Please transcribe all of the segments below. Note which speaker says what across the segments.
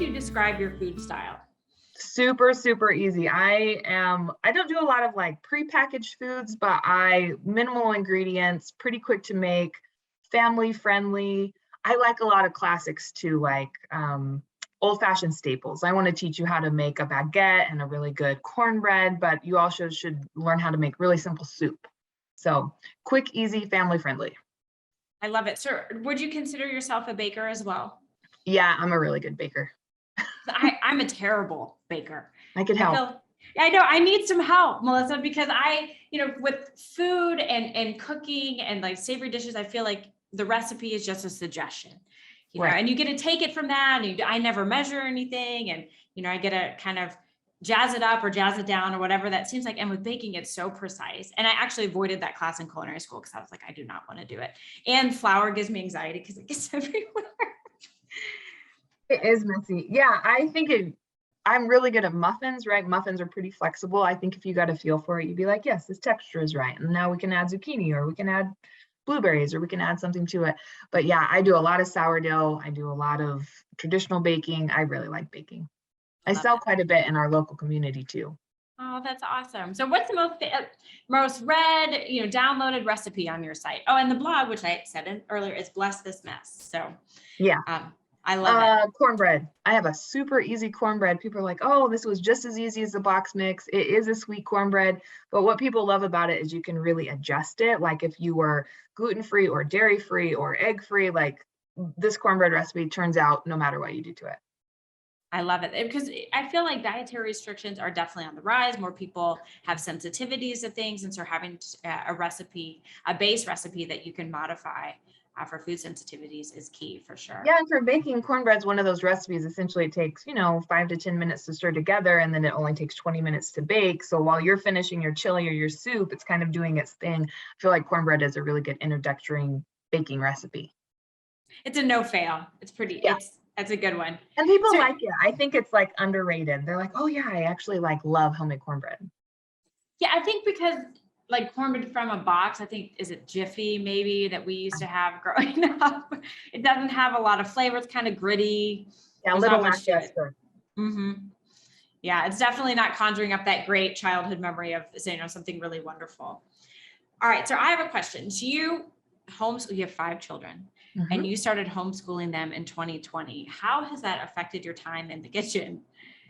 Speaker 1: you describe your food style?
Speaker 2: Super, super easy. I don't do a lot of like prepackaged foods, but minimal ingredients, pretty quick to make, family friendly. I like a lot of classics too, like old-fashioned staples. I want to teach you how to make a baguette and a really good cornbread, but you also should learn how to make really simple soup. So quick, easy, family friendly.
Speaker 1: I love it. So would you consider yourself a baker as well?
Speaker 2: Yeah, I'm a really good baker.
Speaker 1: I'm a terrible baker.
Speaker 2: I could help.
Speaker 1: I know I need some help, Melissa, because with food and cooking and like savory dishes, I feel like the recipe is just a suggestion,
Speaker 2: Right.
Speaker 1: and you get to take it from that. And I never measure anything. And, I get to kind of jazz it up or jazz it down or whatever that seems like. And with baking, it's so precise. And I actually avoided that class in culinary school because I was like, I do not want to do it. And flour gives me anxiety because it gets everywhere.
Speaker 2: It is messy. Yeah, I'm really good at muffins, right? Muffins are pretty flexible. I think if you got a feel for it, you'd be like, yes, this texture is right. And now we can add zucchini or we can add blueberries or we can add something to it. But yeah, I do a lot of sourdough. I do a lot of traditional baking. I really like baking. I sell quite a bit in our local community too.
Speaker 1: Oh, that's awesome. So what's the most read, downloaded recipe on your site? Oh, and the blog, which I said earlier, is Bless This Mess. So
Speaker 2: yeah.
Speaker 1: I love it.
Speaker 2: Cornbread. I have a super easy cornbread. People are like, oh, this was just as easy as the box mix. It is a sweet cornbread, but what people love about it is you can really adjust it. Like if you were gluten-free or dairy-free or egg-free, like this cornbread recipe turns out no matter what you do to it.
Speaker 1: I love it because I feel like dietary restrictions are definitely on the rise. More people have sensitivities to things. And so having a base recipe that you can modify for food sensitivities is key for sure.
Speaker 2: Yeah, and for baking, cornbread's one of those recipes. Essentially, it takes 5 to 10 minutes to stir together, and then it only takes 20 minutes to bake. So while you're finishing your chili or your soup, it's kind of doing its thing. I feel like cornbread is a really good introductory baking recipe.
Speaker 1: It's a no fail. It's pretty. Yeah. That's a good one.
Speaker 2: And people like it. I think it's like underrated. They're like, oh yeah, I actually love homemade cornbread.
Speaker 1: Yeah, I think because like cornbread from a box, I think, is it Jiffy maybe that we used to have growing up? It doesn't have a lot of flavor. It's kind of gritty.
Speaker 2: Yeah, a little lackluster.
Speaker 1: Mm-hmm. Yeah, it's definitely not conjuring up that great childhood memory of something really wonderful. All right, so I have a question. So you have 5 children. Mm-hmm. And you started homeschooling them in 2020. How has that affected your time in the kitchen?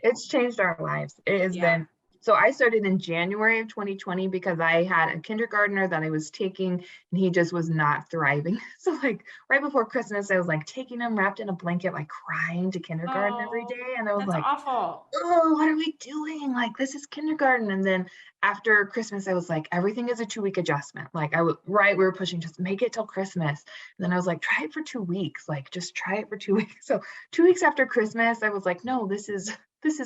Speaker 2: It's changed our lives. It has been. So I started in January of 2020 because I had a kindergartner that I was taking and he just was not thriving. So like right before Christmas, I was like taking him wrapped in a blanket, like crying to kindergarten every day. And I was like,
Speaker 1: awful.
Speaker 2: Oh, what are we doing? Like, this is kindergarten. And then after Christmas, I was like, everything is a 2-week adjustment. Like we were pushing, just make it till Christmas. And then I was like, try it for 2 weeks. Like, just try it for 2 weeks. So 2 weeks after Christmas, I was like, no, this is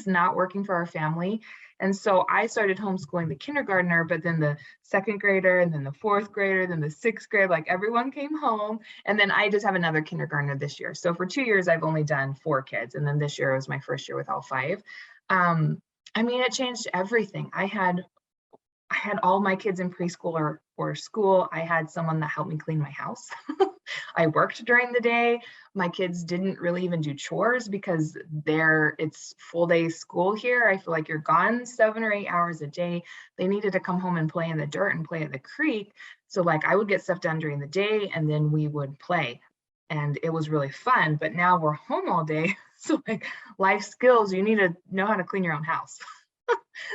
Speaker 2: not working for our family. And so I started homeschooling the kindergartner, but then the 2nd grader, and then the 4th grader, then the 6th grade, like everyone came home. And then I just have another kindergartner this year. So for 2 years, I've only done 4 kids. And then this year was my first year with all 5. It changed everything. I had all my kids in preschool or school. I had someone that helped me clean my house. I worked during the day. My kids didn't really even do chores because it's full day school here. I feel like you're gone 7 or 8 hours a day. They needed to come home and play in the dirt and play at the creek. So like I would get stuff done during the day and then we would play. And it was really fun. But now we're home all day. So like life skills, you need to know how to clean your own house.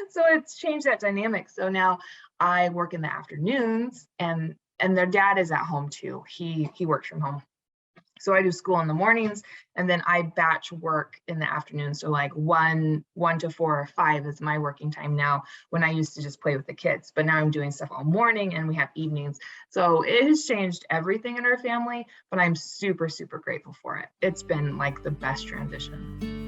Speaker 2: So it's changed that dynamic. So now I work in the afternoons and their dad is at home too. He works from home. So I do school in the mornings and then I batch work in the afternoon. So like 1 to 4 or 5 is my working time now, when I used to just play with the kids. But now I'm doing stuff all morning and we have evenings. So it has changed everything in our family, but I'm super, super grateful for it. It's been like the best transition.